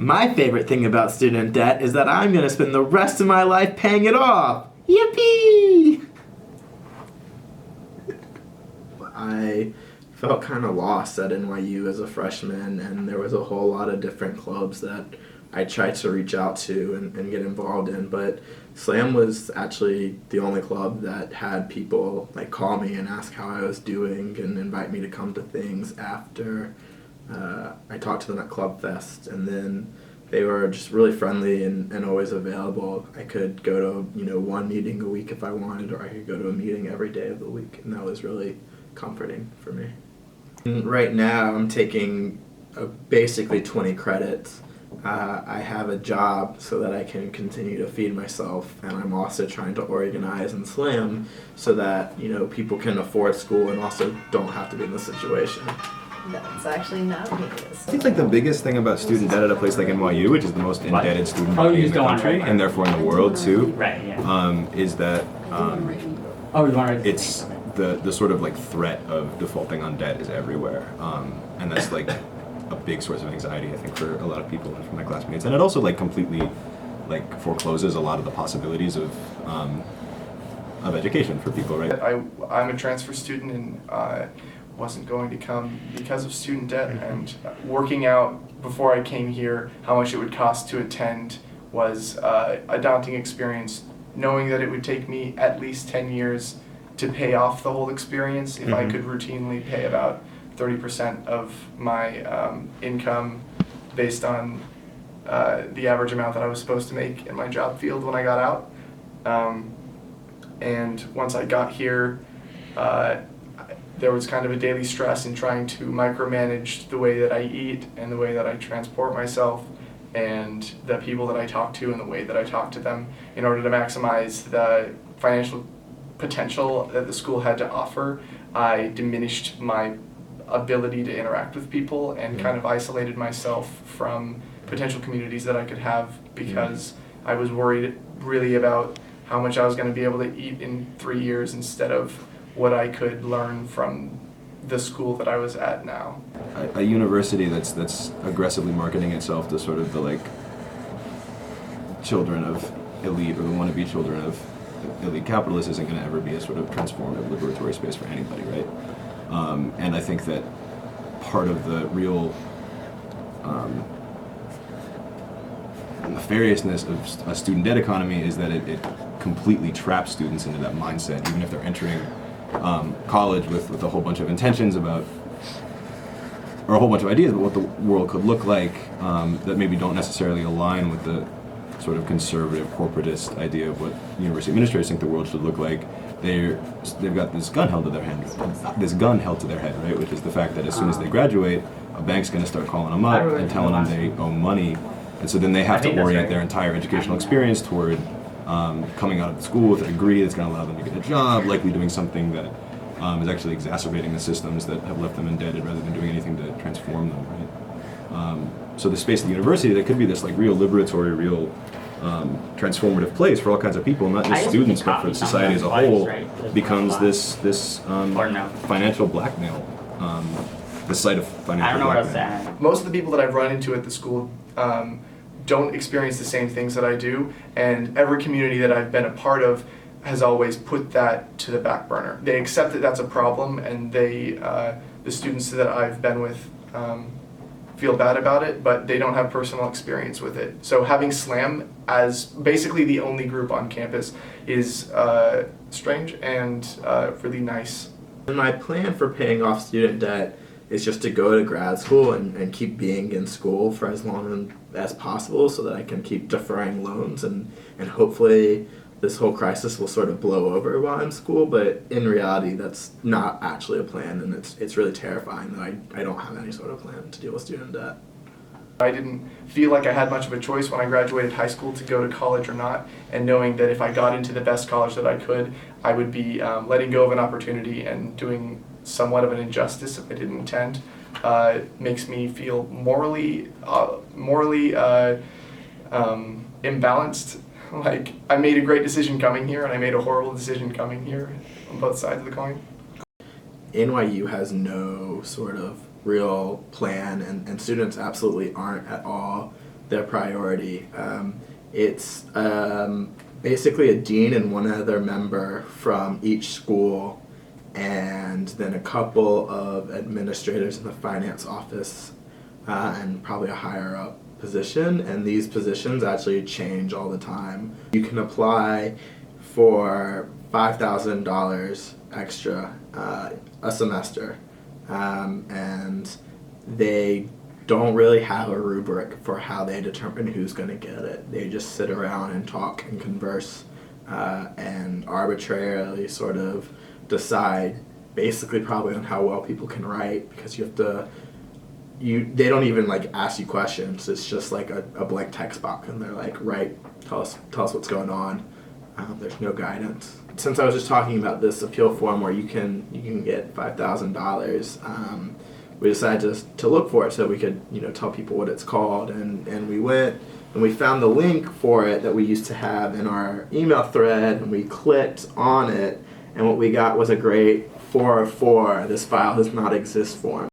My favorite thing about student debt is that I'm going to spend the rest of my life paying it off. Yippee! I felt kind of lost at NYU as a freshman, and there was a whole lot of different clubs that I tried to reach out to and get involved in, but Slam was actually the only club that had people like call me and ask how I was doing and invite me to come to things after I talked to them at Club Fest, and then they were just really friendly and always available. I could go to one meeting a week if I wanted, or I could go to a meeting every day of the week, and that was really comforting for me. And right now I'm taking basically 20 credits. I have a job so that I can continue to feed myself, and I'm also trying to organize and slam so that people can afford school and also don't have to be in this situation. That's actually not me. I think like the biggest thing about student debt at a place like NYU, which is the most indebted student body in the country and therefore in the world too, is that it's the sort of like threat of defaulting on debt is everywhere, and that's like a big source of anxiety, I think, for a lot of people and for my classmates. And it also like completely like forecloses a lot of the possibilities of education for people, right? I'm a transfer student and wasn't going to come because of student debt, and working out before I came here how much it would cost to attend was a daunting experience, knowing that it would take me at least 10 years to pay off the whole experience if I could routinely pay about 30% of my income based on the average amount that I was supposed to make in my job field when I got out. And once I got here, there was kind of a daily stress in trying to micromanage the way that I eat and the way that I transport myself and the people that I talk to and the way that I talk to them in order to maximize the financial potential that the school had to offer. I diminished my ability to interact with people and kind of isolated myself from potential communities that I could have because I was worried really about how much I was going to be able to eat in 3 years instead of what I could learn from the school that I was at now. A university that's aggressively marketing itself to sort of the like children of elite or the wannabe children of elite capitalists isn't going to ever be a sort of transformative liberatory space for anybody, right? And I think that part of the real nefariousness of a student debt economy is that it completely traps students into that mindset, even if they're entering college with a whole bunch of intentions about, or a whole bunch of ideas about what the world could look like that maybe don't necessarily align with the sort of conservative corporatist idea of what university administrators think the world should look like. They've got this gun held to their head, right? Which is the fact that as soon as they graduate, a bank's going to start calling them up and telling them they owe money, and so then they have to orient their entire educational experience toward coming out of the school with a degree that's going to allow them to get a job, likely doing something that is actually exacerbating the systems that have left them indebted rather than doing anything to transform them, right? So the space of the university that could be this like real liberatory, real transformative place for all kinds of people, not just students, but for society as a whole, becomes this financial blackmail, the site of financial blackmail. Most of the people that I've run into at the school don't experience the same things that I do, and every community that I've been a part of has always put that to the back burner. They accept that that's a problem, and the students that I've been with feel bad about it, but they don't have personal experience with it. So having Slam as basically the only group on campus is strange and really nice. My plan for paying off student debt is just to go to grad school and keep being in school for as long as possible so that I can keep deferring loans and hopefully this whole crisis will sort of blow over while I'm in school, but in reality that's not actually a plan, and it's really terrifying that I don't have any sort of plan to deal with student debt. I didn't feel like I had much of a choice when I graduated high school to go to college or not, and knowing that if I got into the best college that I could, I would be letting go of an opportunity and doing somewhat of an injustice if I didn't attend, makes me feel morally imbalanced. Like, I made a great decision coming here, and I made a horrible decision coming here on both sides of the coin. NYU has no sort of real plan, and students absolutely aren't at all their priority. It's basically a dean and one other member from each school, and then a couple of administrators in the finance office, and probably a higher up position. And these positions actually change all the time. You can apply for $5,000 extra a semester, and they don't really have a rubric for how they determine who's going to get it. They just sit around and talk and converse, and arbitrarily sort of decide, basically probably on how well people can write, because they don't even like ask you questions. It's just like a blank text box, and they're like, write, tell us what's going on. There's no guidance. Since I was just talking about this appeal form where you can get $5,000, we decided to look for it so we could tell people what it's called, and we went and we found the link for it that we used to have in our email thread, and we clicked on it, and what we got was a great 404, this file does not exist form.